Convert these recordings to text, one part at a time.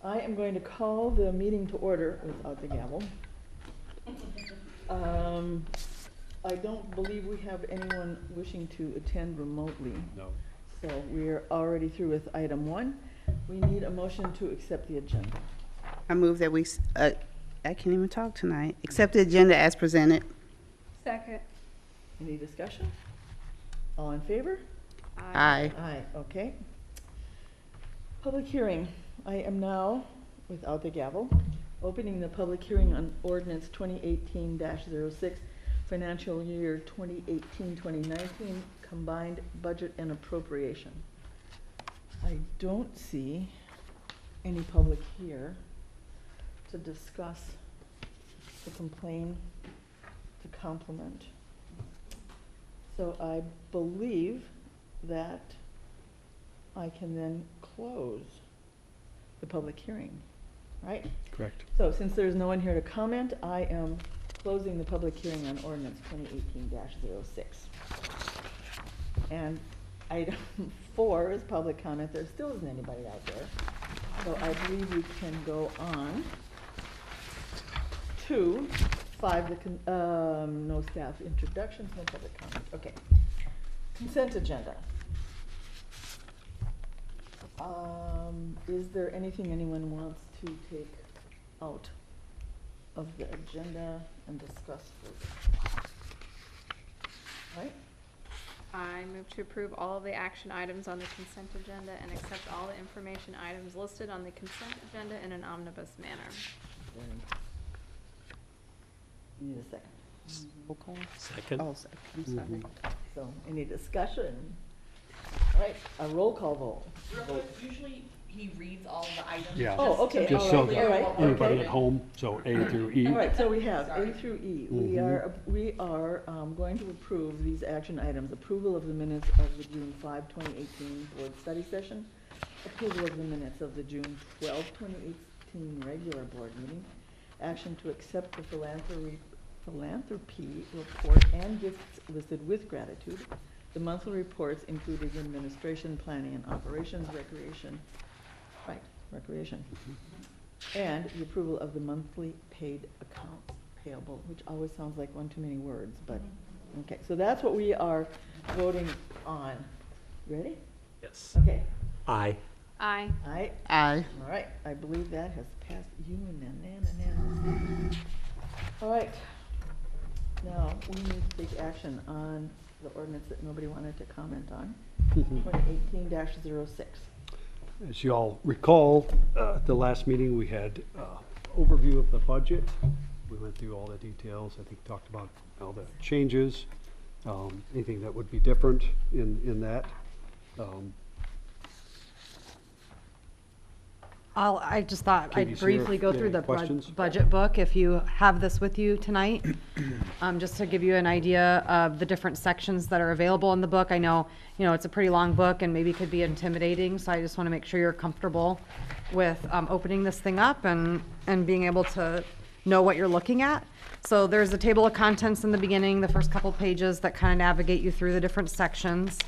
I am going to call the meeting to order without the gavel. I don't believe we have anyone wishing to attend remotely. No. So we're already through with item 1. We need a motion to accept the agenda. I move that we, I can't even talk tonight, accept the agenda as presented. Second. Any discussion? All in favor? Aye. Aye, okay. Public hearing. I am now, without the gavel, opening the public hearing on Ordinance 2018-06, financial year 2018-2019, combined budget and appropriation. I don't see any public here to discuss, to complain, to compliment. So I believe that I can then close the public hearing, right? Correct. So since there's no one here to comment, I am closing the public hearing on Ordinance 2018-06. And item 4 is public comment. There still isn't anybody out there. So I believe we can go on to 5, no staff introductions, no public comments. Okay. Consent agenda. Is there anything anyone wants to take out of the agenda and discuss further? Right? I move to approve all of the action items on the consent agenda and accept all the information items listed on the consent agenda in an omnibus manner. You need a second. Roll call. Second. Oh, second, I'm sorry. So, any discussion? All right, a roll call vote. Usually he reads all the items. Yeah. Oh, okay, Just all so right, that all right, anybody okay. at home, so A through E. All right, so we have A Sorry. through E. Mhm. We are going to approve these action items. Approval of the minutes of the June 5, 2018 board study session. Approval of the minutes of the June 12, 2018 regular board meeting. Action to accept the philanthropy report and gifts listed with gratitude. The monthly reports included administration, planning and operations, recreation. And the approval of the monthly paid accounts payable, which always sounds like one too many words, but, okay. So that's what we are voting on. Ready? Yes. Okay. Aye. Aye. Aye. Aye. All right. I believe that has passed unanimously. All right. Now, we need to take action on the ordinance that nobody wanted to comment on, 2018-06. As you all recall, at the last meeting, we had overview of the budget. We went through all the details. I think talked about all the changes, anything that would be different in that. I just thought I'd Katie's briefly here. go Yeah, through the questions? budget book, if you have this with you tonight. Just to give you an idea of the different sections that are available in the book. I know, it's a pretty long book and maybe could be intimidating, so I just want to make sure you're comfortable with opening this thing up and being able to know what you're looking at. So there's a table of contents in the beginning, the first couple pages that kind of navigate you through the different sections.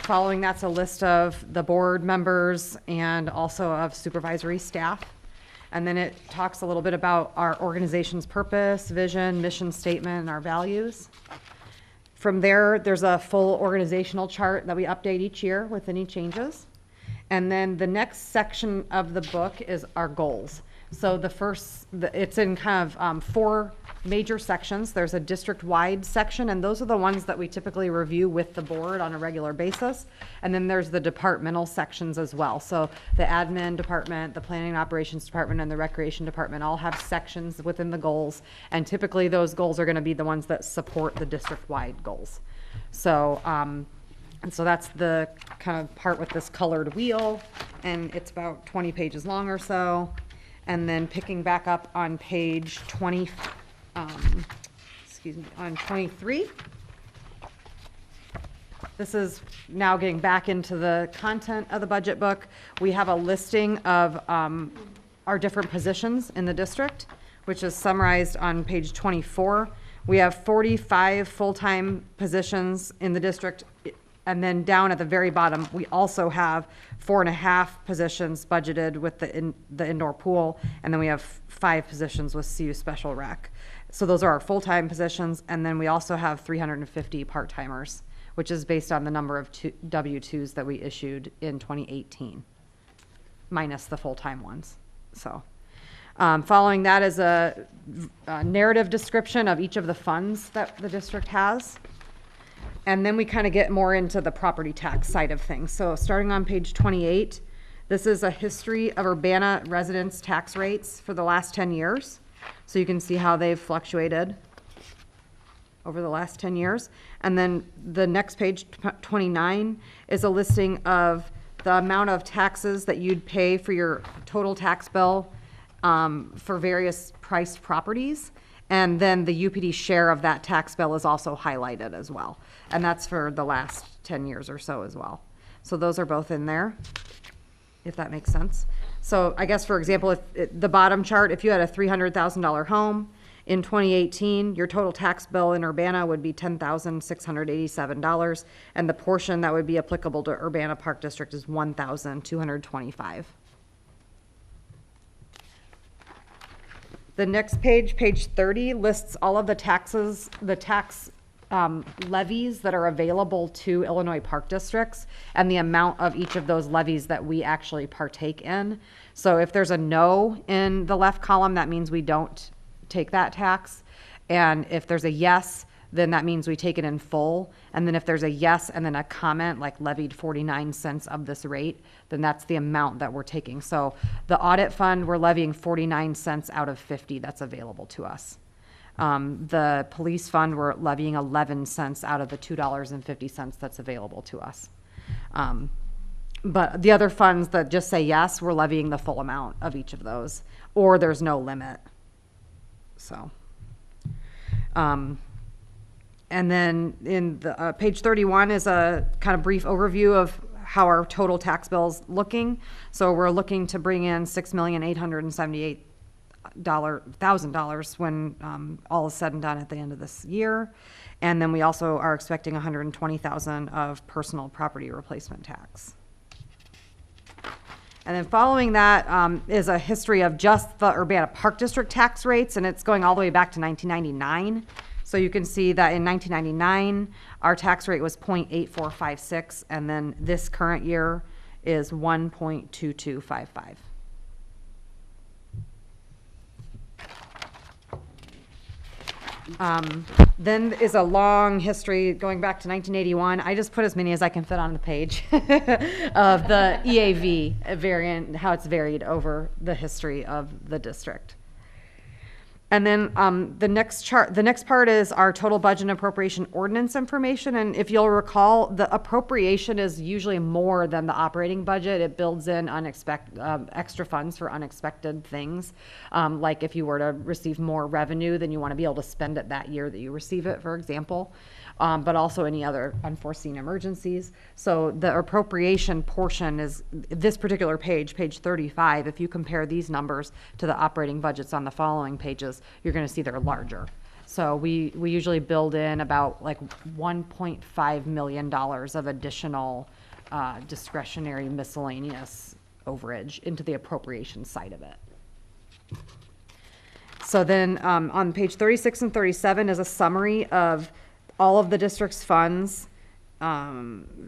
Following that's a list of the board members and also of supervisory staff. And then it talks a little bit about our organization's purpose, vision, mission statement, and our values. From there, there's a full organizational chart that we update each year with any changes. And then the next section of the book is our goals. So it's in kind of 4 major sections. There's a district-wide section, and those are the ones that we typically review with the board on a regular basis. And then there's the departmental sections as well. So the admin department, the planning and operations department, and the recreation department all have sections within the goals. And typically those goals are gonna be the ones that support the district-wide goals. So, and so that's the kind of part with this colored wheel, and it's about 20 pages long or so. And then picking back up on page 20, on 23. This is now getting back into the content of the budget book. We have a listing of our different positions in the district, which is summarized on page 24. We have 45 full-time positions in the district And then down at the very bottom, we also have 4.5 positions budgeted with the indoor pool, and then we have 5 positions with CU Special Rec. So those are our full-time positions, and then we also have 350 part-timers, which is based on the number of W-2s that we issued in 2018, minus the full-time ones, so. Following that is a narrative description of each of the funds that the district has. And then we kind of get more into the property tax side of things. So starting on page 28, this is a history of Urbana residents' tax rates for the last 10 years. So you can see how they've fluctuated over the last 10 years. And then the next page, 29, is a listing of the amount of taxes that you'd pay for your total tax bill for various priced properties. And then the UPD share of that tax bill is also highlighted as well. And that's for the last 10 years or so as well. So those are both in there, if that makes sense. So I guess, for example, the bottom chart, if you had a $300,000 home in 2018, your total tax bill in Urbana would be $10,687. And the portion that would be applicable to Urbana Park District is $1,225. The next page, page 30, lists all of the taxes, the tax levies that are available to Illinois Park Districts and the amount of each of those levies that we actually partake in. So if there's a no in the left column, that means we don't take that tax. And if there's a yes, then that means we take it in full. And then if there's a yes and then a comment like levied 49 cents of this rate, then that's the amount that we're taking. So the audit fund, we're levying 49 cents out of 50 that's available to us. The police fund, we're levying 11 cents out of the $2.50 that's available to us. But the other funds that just say yes, we're levying the full amount of each of those, or there's no limit. So, and then in the page 31 is a kind of brief overview of how our total tax bill's looking. So we're looking to bring in $6,878,000 when all is said and done at the end of this year. And then we also are expecting $120,000 of personal property replacement tax. And then following that is a history of just the Urbana Park District tax rates, and it's going all the way back to 1999. So you can see that in 1999, our tax rate was 0.8456, and then this current year is 1.2255. Then is a long history going back to 1981. I just put as many as I can fit on the page of the EAV variant, how it's varied over the history of the district. And then the next part is our total budget and appropriation ordinance information. And if you'll recall, the appropriation is usually more than the operating budget. It builds in extra funds for unexpected things. Like if you were to receive more revenue, then you want to be able to spend it that year that you receive it, for example. But also any other unforeseen emergencies. So the appropriation portion is this particular page, page 35. If you compare these numbers to the operating budgets on the following pages, you're going to see they're larger. So we usually build in about like $1.5 million of additional discretionary miscellaneous overage into the appropriation side of it. So then on page 36 and 37 is a summary of all of the district's funds,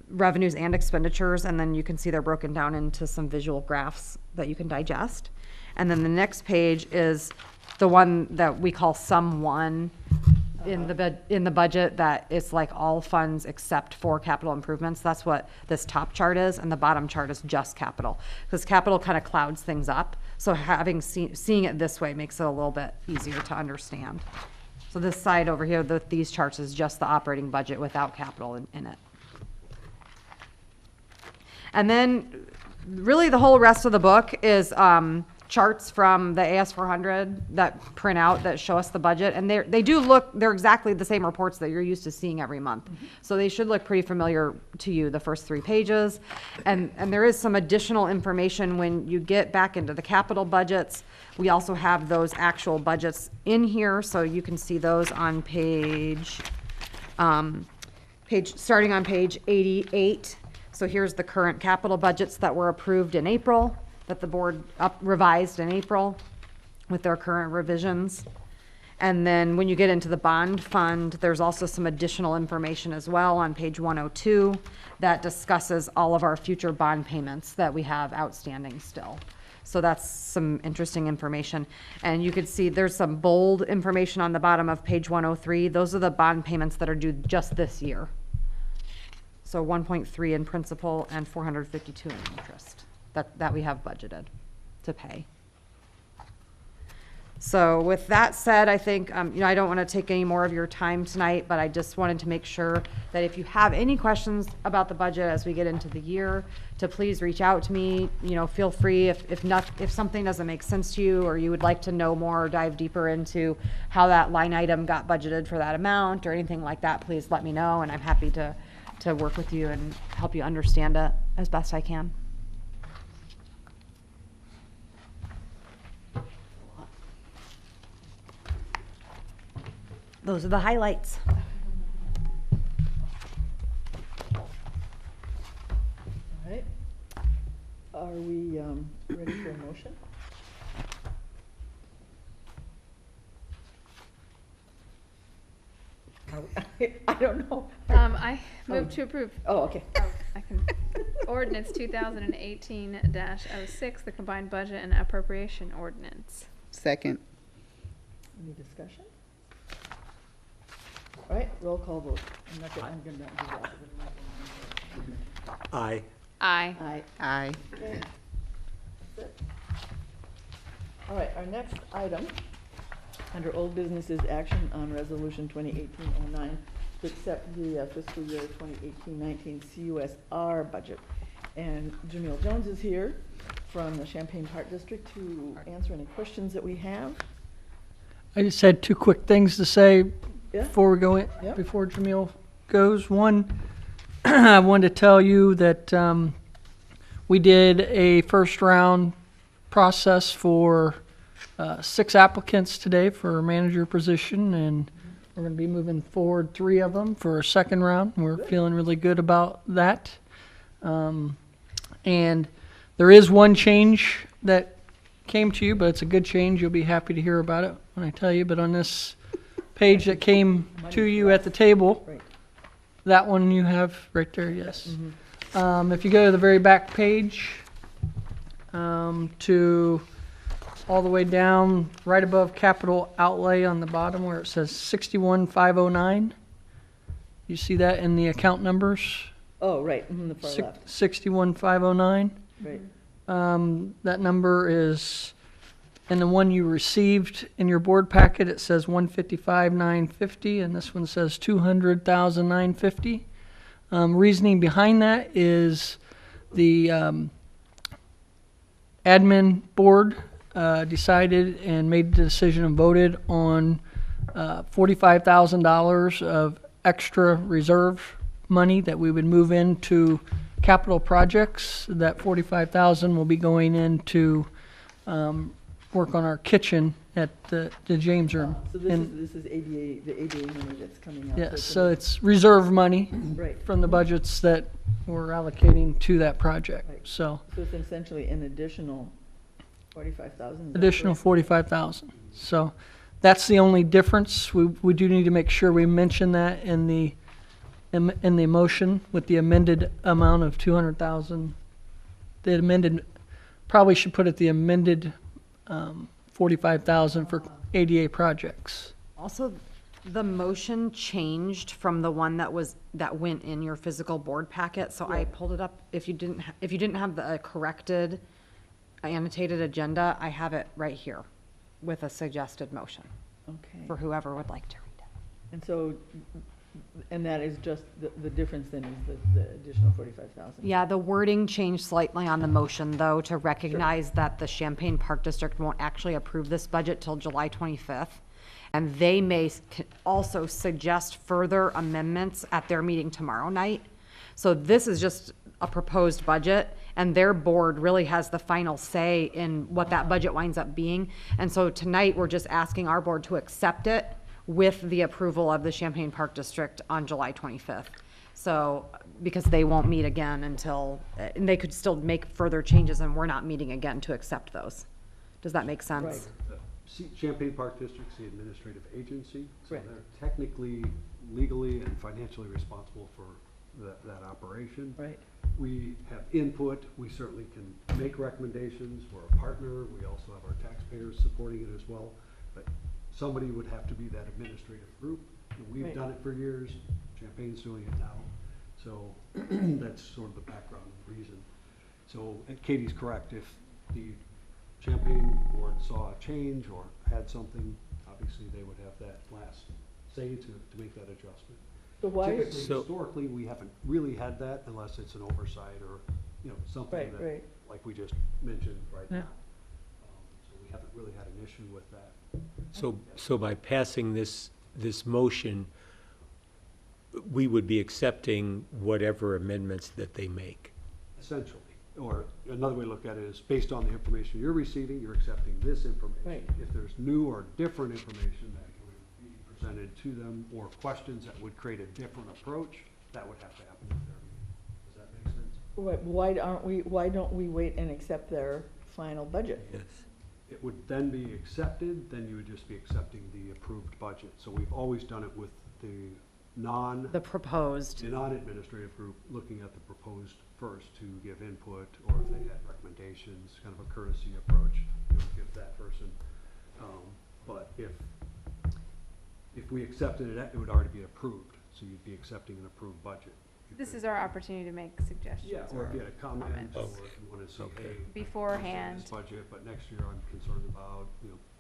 revenues and expenditures, and then you can see they're broken down into some visual graphs that you can digest. And then the next page is the one that we call Sum 1 in the budget, that it's like all funds except for capital improvements. That's what this top chart is, and the bottom chart is just capital, because capital kind of clouds things up. So seeing it this way makes it a little bit easier to understand. So this side over here, these charts is just the operating budget without capital in it. And then really the whole rest of the book is charts from the AS400 that print out that show us the budget. And they're exactly the same reports that you're used to seeing every month. Mm-hmm. So they should look pretty familiar to you, the first 3 pages. And there is some additional information when you get back into the capital budgets. We also have those actual budgets in here, so you can see those on page starting on page 88. So here's the current capital budgets that were approved in April, that the board revised in April with their current revisions. And then when you get into the bond fund, there's also some additional information as well on page 102 that discusses all of our future bond payments that we have outstanding still. So that's some interesting information. And you could see there's some bold information on the bottom of page 103. Those are the bond payments that are due just this year. So 1.3 in principal and 452 in interest that we have budgeted to pay. So with that said, I think, I don't want to take any more of your time tonight, but I just wanted to make sure that if you have any questions about the budget as we get into the year, to please reach out to me. Feel free if something doesn't make sense to you, or you would like to know more or dive deeper into how that line item got budgeted for that amount or anything like that, please let me know, and I'm happy to work with you and help you understand it as best I can. Those are the highlights. All right. Are we ready for a motion? I don't know. I move to approve. Oh, okay. I can. Ordinance 2018-06, the combined budget and appropriation ordinance. Second. Any discussion? All right, roll call vote. I'm gonna do that. Aye. Aye. Aye. Aye. Okay. That's it. All right, our next item under old business is action on resolution 2018-09 to accept the fiscal year 2018-19 CUSR budget. And Jamil Jones is here from the Champaign Park District to answer any questions that we have. I just had two quick things to say Yeah? before we go in, Yep. before Jamil goes. One, I wanted to tell you that we did a first round process for 6 applicants today for a manager position, and we're going to be moving forward 3 of them for a second round. We're feeling really good about that. And there is one change that came to you, but it's a good change. You'll be happy to hear about it when I tell you. But on this page that came to you at the table, Right. that one you have right there, yes. If you go to the very back page, to all the way down, right above capital outlay on the bottom where it says 61,509. You see that in the account numbers? Oh, right, the far left, 61,509. right. That number is, and the one you received in your board packet, it says 155,950, and this one says 200,950. Reasoning behind that is the admin board decided and made the decision and voted on $45,000 of extra reserve money that we would move into capital projects. That $45,000 will be going into work on our kitchen at the James Room. So this is ADA, the ADA money that's coming out. Yes, so it's reserve money Right, from the budgets that we're allocating to that project. Right. So so it's essentially an additional 45,000? additional 45,000. So that's the only difference. We do need to make sure we mention that in the motion with the amended amount of 200,000. The amended, probably should put it the amended 45,000 for ADA projects. Also, the motion changed from the one that went in your physical board packet, so I pulled it up. If you didn't have the corrected annotated agenda, I have it right here with a suggested motion Okay, for whoever would like to read it. and so, and that is just, the difference then is the additional 45,000? Yeah, the wording changed slightly on the motion, though, to recognize that the Champaign Park District won't actually approve this budget till July 25th. And they may also suggest further amendments at their meeting tomorrow night. So this is just a proposed budget, and their board really has the final say in what that budget winds up being. And so tonight, we're just asking our board to accept it with the approval of the Champaign Park District on July 25th. So, because they won't meet again until, and they could still make further changes, and we're not meeting again to accept those. Does that make sense? Right. Champaign Park District's the administrative agency, so Right. they're technically, legally, and financially responsible for that operation. Right, We have input, we certainly can make recommendations, we're a partner, we also have our taxpayers supporting it as well. But somebody would have to be that administrative group, and we've Right. done it for years, Champaign's doing it now. So that's sort of the background and reason. So Katie's correct, if the Champaign board saw a change or had something, obviously they would have that last say to make that adjustment. so why, Typically, So- historically, we haven't really had that unless it's an oversight or, something Right, that, right. like we just mentioned right Yeah. now. So we haven't really had an issue with that. So by passing this motion, we would be accepting whatever amendments that they make. Essentially, or another way to look at it is, based on the information you're receiving, you're accepting this information. Right. If there's new or different information that can be presented to them, or questions that would create a different approach, that would have to happen at their meeting. Does that make sense? why don't we wait and accept their final budget? Yes. It would then be accepted, then you would just be accepting the approved budget. So we've always done it with the The proposed, the non-administrative group looking at the proposed first to give input, or if they had recommendations, kind of a courtesy approach, give that person. But if we accepted it, it would already be approved, so you'd be accepting an approved budget. You This could- is our opportunity to make suggestions. Yeah, or if you had a comment, comments. or if you wanted to say, hey, Beforehand. this budget, but next year I'm concerned about,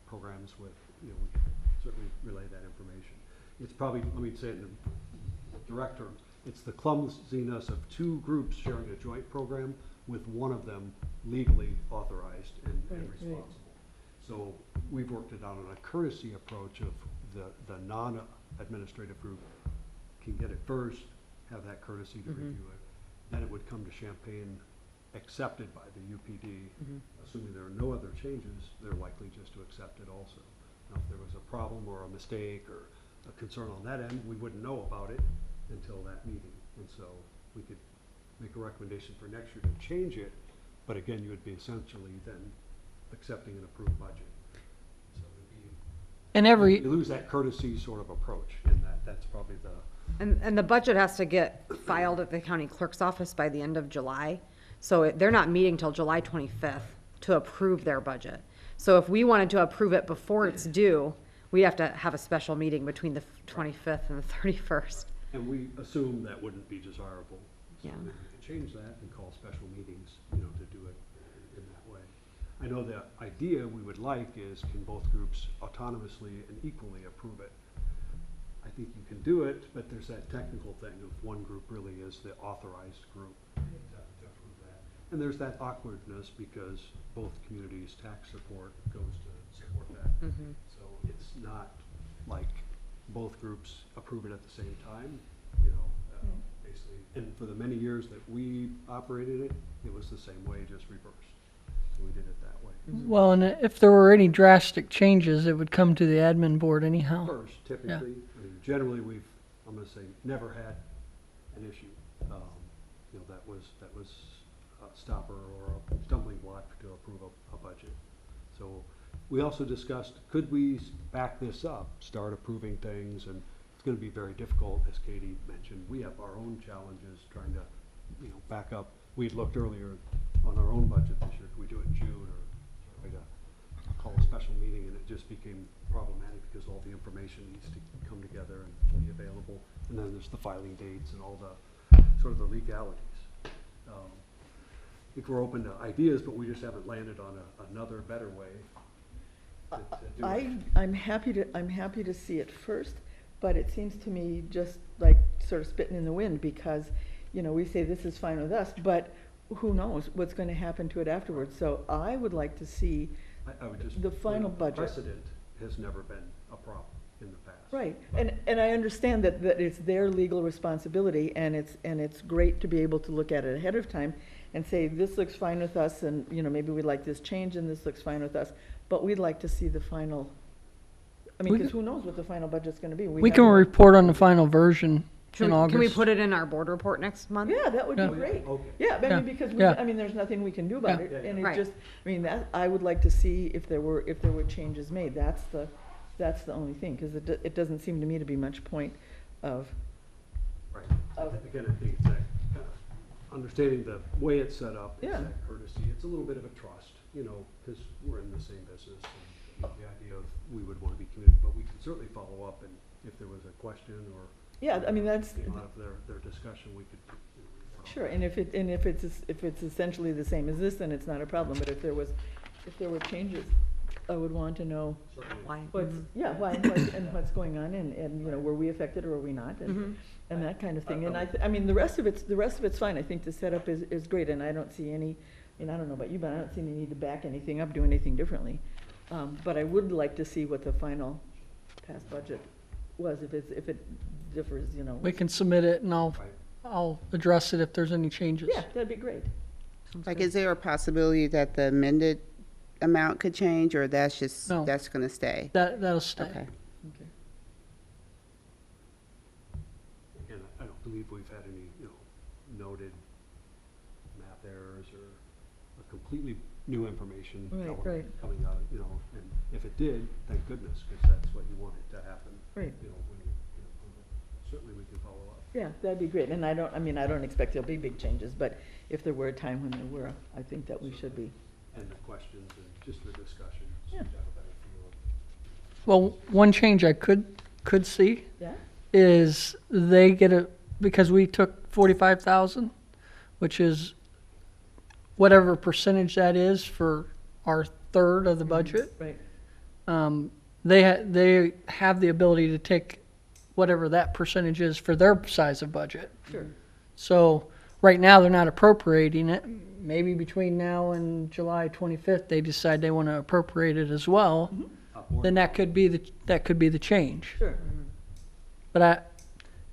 programs with, we can certainly relay that information. It's probably, let me say it in direct terms, it's the clumsiness of two groups sharing a joint program with one of them legally authorized and Right, right. responsible. So we've worked it out on a courtesy approach of the non-administrative group can get it first, have that courtesy to review it. Then it would come to Champaign, accepted by the UPD. Assuming there are no other changes, they're likely just to accept it also. Now, if there was a problem or a mistake or a concern on that end, we wouldn't know about it until that meeting. And so we could make a recommendation for next year to change it, but again, you would be essentially then accepting an approved budget. So it'd be, And every, you lose that courtesy sort of approach, and that's probably the, and the budget has to get filed at the county clerk's office by the end of July. So they're not meeting till July 25th to approve their budget. So if we wanted to approve it before it's due, we'd have to have a special meeting between the 25th and the 31st. and we assume that wouldn't be desirable. So Yeah. we could change that and call special meetings, to do it in that way. I know the idea we would like is, can both groups autonomously and equally approve it? I think you can do it, but there's that technical thing of one group really is the authorized group to approve that. And there's that awkwardness because both communities' tax support goes to support that. So it's not like both groups approve it at the same time, basically. And for the many years that we operated it, it was the same way, just reversed. So we did it that way. well, and if there were any drastic changes, it would come to the admin board anyhow. First, typically, I mean, generally, I'm gonna say, never had an issue. That was a stopper or a stumbling block to approve a budget. So we also discussed, could we back this up, start approving things, and it's gonna be very difficult, as Katie mentioned. We have our own challenges trying to, back up. We had looked earlier on our own budget this year, could we do it in June, or try to call a special meeting, and it just became problematic because all the information needs to come together and be available. And then there's the filing dates and all the sort of the legalities. I think we're open to ideas, but we just haven't landed on another better way to do it. I'm happy to see it first, but it seems to me just like sort of spitting in the wind because, we say this is fine with us, but who knows what's going to happen to it afterwards. So I would like to see, I would just. the final budget. Precedent has never been a problem in the past. right, and I understand that it's their legal responsibility, and it's great to be able to look at it ahead of time and say, this looks fine with us, and, maybe we'd like this change, and this looks fine with us, but we'd like to see the final, We because who knows what the final budget's gonna be? We have can no- report on the final version Can we put it in our board report next month? Yeah, that would be Yeah. great. Okay. Yeah, I Yeah. mean, because Yeah. there's nothing we can do about Yeah. it, and it Right. just, I mean, that, I would like to see if there were changes made, that's the only thing, because it doesn't seem to me to be much point of, Right. Of- Again, I think it's that kind of understanding the way it's set up, it's Yeah. that courtesy, it's a little bit of a trust, you know, because we're in the same business. And the idea of we would want to be committed, but we can certainly follow up, and if there was a question or yeah, I mean, that's, came out of their discussion, we could. You know, sure, and if it's essentially the same as this, then it's not a problem, but if there were changes, I would want to know certainly. Why? what's, yeah, why, and what's going on, and, you know, were we affected or were we not, and that kind of thing, and I mean, the rest of it's fine, I think the setup is great, and I don't see any, and I don't know about you, but I don't see any need to back anything up, do anything differently. But I would like to see what the final past budget was, if it differs, you know. We can submit it and Right. I'll address it if there's any changes. Yeah, that'd be great. Like, is there a possibility that the amended amount could change, or that's just, No. that's gonna stay? That'll stay. Okay. Okay. Again, I don't believe we've had any, you know, noted math errors or completely new information Right. coming out, you know, and if it did, thank goodness, because that's what you wanted to happen. Right. You know, when certainly we can follow up. Yeah, that'd be great, and I don't expect there'll be big changes, but if there were a time when there were, I think that we should be. And the questions and just the discussion, so Yeah. you have a better feel of. Well, one change I could see Yeah? is they get because we took 45,000, which is whatever percentage that is for our third of the budget. Right, They have the ability to take whatever that percentage is for their size of budget. sure. So right now, they're not appropriating it. Maybe between now and July 25th, they decide they want to appropriate it as well. Then that could be the change. Sure. But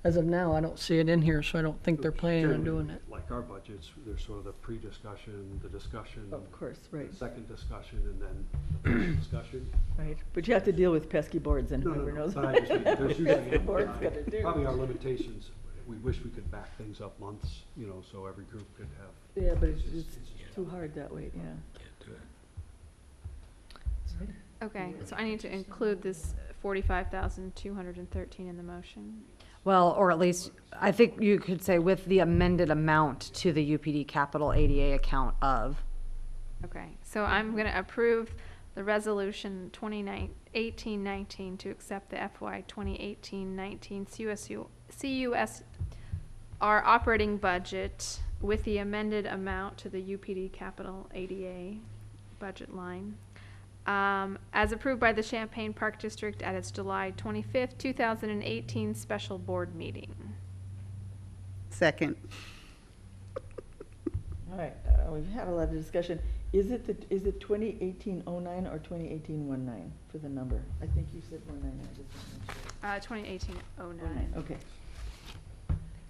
as of now, I don't see it in here, so I don't think they're planning on doing it. Like our budgets, there's sort of the pre-discussion, the discussion, Of course, right, the second discussion, and then the first discussion. right. But you have to deal with pesky boards, and No, whoever knows. but I just mean, there's usually, Pesky board's gonna do. probably our limitations, we wish we could back things up months, you know, so every group could have. Yeah, but it's too hard that way, yeah. Okay, so I need to include this 45,213 in the motion. Well, or at least, I think you could say with the amended amount to the UPD capital ADA account of. Okay, so I'm going to approve the resolution 2018-19 to accept the FY 2018-19 CUSR operating budget with the amended amount to the UPD capital ADA budget line, as approved by the Champaign Park District at its July 25th, 2018 special board meeting. Second. All right, we've had a lot of discussion. Is it 2018-09 or 2018-19 for the number? I think you said 19, I just want to make sure. 2018-09. Okay.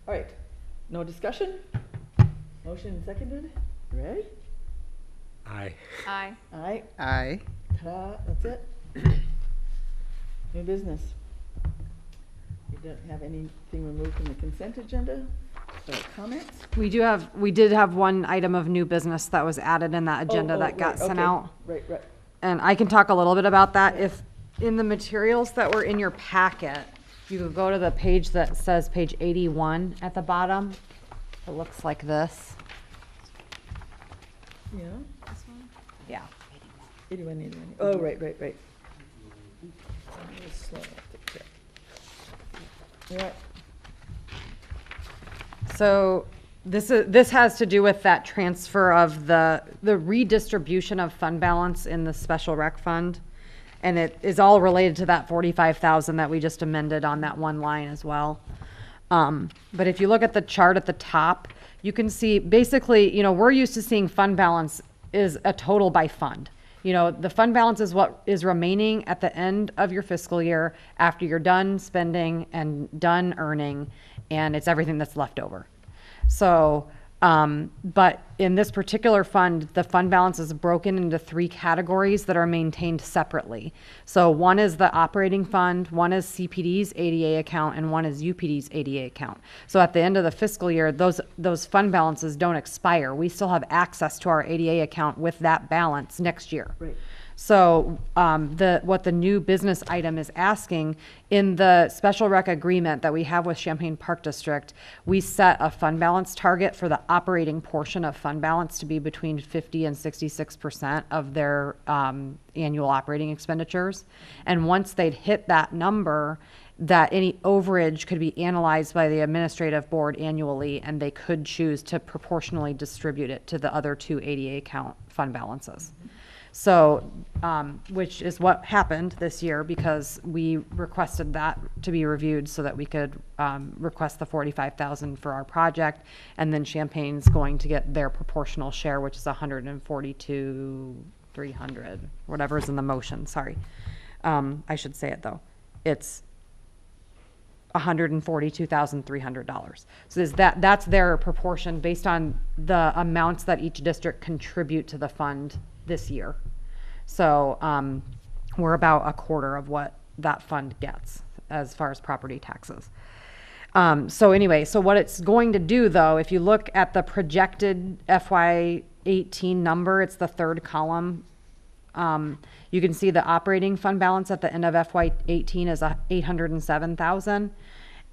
All right, no discussion? Motion seconded? Ready? Aye. Aye. Aye. Aye. Ta-da, that's it. New business. We don't have anything removed from the consent agenda, so comments? We did have one item of new business that was added in that agenda that got sent out. Right, right. And I can talk a little bit about that. If, in the materials that were in your packet, you could go to the page that says page 81 at the bottom. It looks like this. Yeah, This one? Yeah. 81. Oh, right. Yeah, So this has to do with that transfer of the redistribution of fund balance in the special rec fund. And it is all related to that 45,000 that we just amended on that one line as well. But if you look at the chart at the top, you can see basically, we're used to seeing fund balance is a total by fund. The fund balance is what is remaining at the end of your fiscal year after you're done spending and done earning, and it's everything that's left over. So But in this particular fund, the fund balance is broken into 3 categories that are maintained separately. So one is the operating fund, one is CPD's ADA account, and one is UPD's ADA account. So at the end of the fiscal year, those fund balances don't expire. We still have access to our ADA account with that balance next year. Right. So what the new business item is asking, in the special rec agreement that we have with Champaign Park District, we set a fund balance target for the operating portion of fund balance to be between 50 and 66% of their annual operating expenditures. And once they'd hit that number, that any overage could be analyzed by the administrative board annually, and they could choose to proportionally distribute it to the other 2 ADA account fund balances. So, which is what happened this year, because we requested that to be reviewed so that we could request the $45,000 for our project, and then Champagne's going to get their proportional share, which is $142,300, whatever's in the motion. Sorry, I should say it though. It's $142,300. So that's their proportion based on the amounts that each district contribute to the fund this year. So we're about a quarter of what that fund gets as far as property taxes. So anyway, so what it's going to do though, if you look at the projected FY18 number, it's the 3rd column. You can see the operating fund balance at the end of FY18 is $807,000.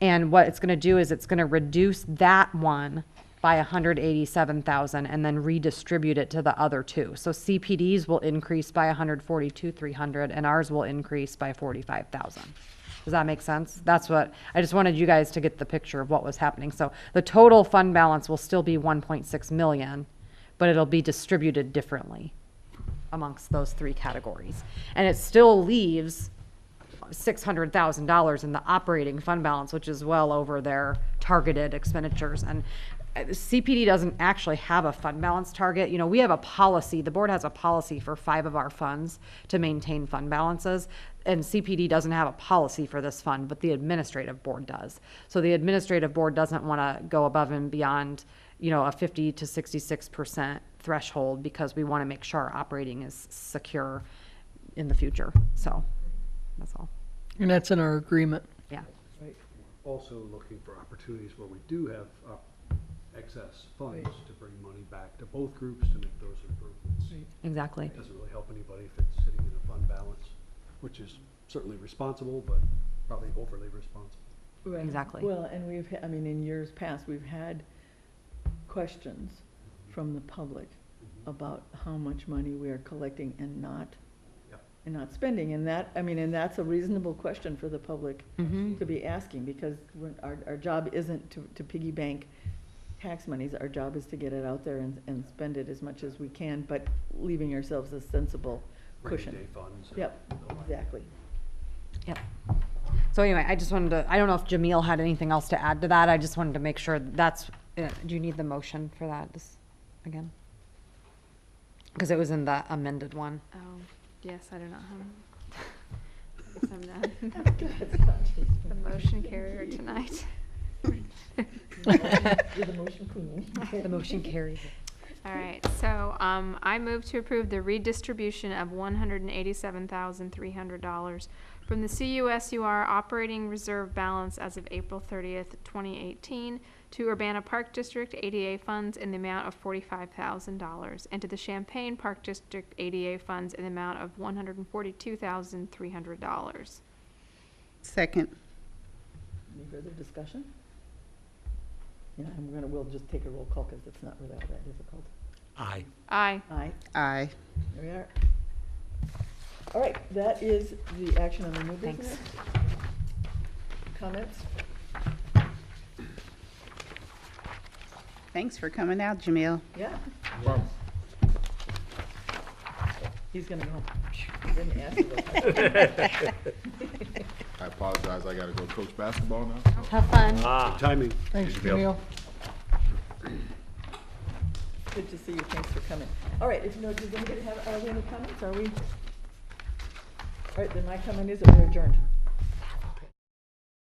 And what it's going to do is it's going to reduce that one by $187,000 and then redistribute it to the other 2. So CPD's will increase by $142,300 and ours will increase by $45,000. Does that make sense? That's what, I just wanted you guys to get the picture of what was happening. So the total fund balance will still be 1.6 million, but it'll be distributed differently amongst those 3 categories. And it still leaves $600,000 in the operating fund balance, which is well over their targeted expenditures. And CPD doesn't actually have a fund balance target. You know, we have a policy, the board has a policy for 5 of our funds to maintain fund balances, and CPD doesn't have a policy for this fund, but the administrative board does. So the administrative board doesn't want to go above and beyond, you know, a 50 to 66% threshold, because we want to make sure our operating is secure in the future. So that's all. And that's in our agreement. Yeah. Right. Also looking for opportunities where we do have excess funds Right. to bring money back to both groups to make those improvements. Right. Exactly. It doesn't really help anybody if it's sitting in a fund balance, which is certainly responsible, but probably overly responsible. Right. Exactly. Well, and we've, I mean, in years past, we've had questions from the public about how much money we are collecting and not spending. And that, I mean, and that's a reasonable question for the public to be asking, because our job isn't to piggy bank tax monies. Our job is to get it out there and spend it as much as we can, but leaving ourselves a sensible cushion. Rainy day funds. Yep, exactly. Yep. So anyway, I just wanted to, I don't know if Jamil had anything else to add to that. I just wanted to make sure that's, do you need the motion for that again? Because it was in the amended one. Oh, yes, I do not have. I guess I'm done. The motion carrier tonight. You're the motion queen. The motion carries. All right, so I move to approve the redistribution of $187,300 from the CUSUR operating reserve balance as of April 30th, 2018 to Urbana Park District ADA funds in the amount of $45,000 and to the Champaign Park District ADA funds in the amount of $142,300. Second. Any further discussion? Yeah, and we'll just take a roll call because it's not really all that difficult. Aye. Aye. Aye. Aye. There we are. All right, that is the action on the new Thanks. business. Comments? Thanks for coming out, Jamil. Yeah. He's gonna go home. Didn't ask you that. I apologize, I gotta go coach basketball now. Have fun. Good timing. Thanks, Jamil. Good to see you. Thanks for coming. All right, if you know, does anybody have, are there any comments? Are we? All right, then my comment is that we're adjourned.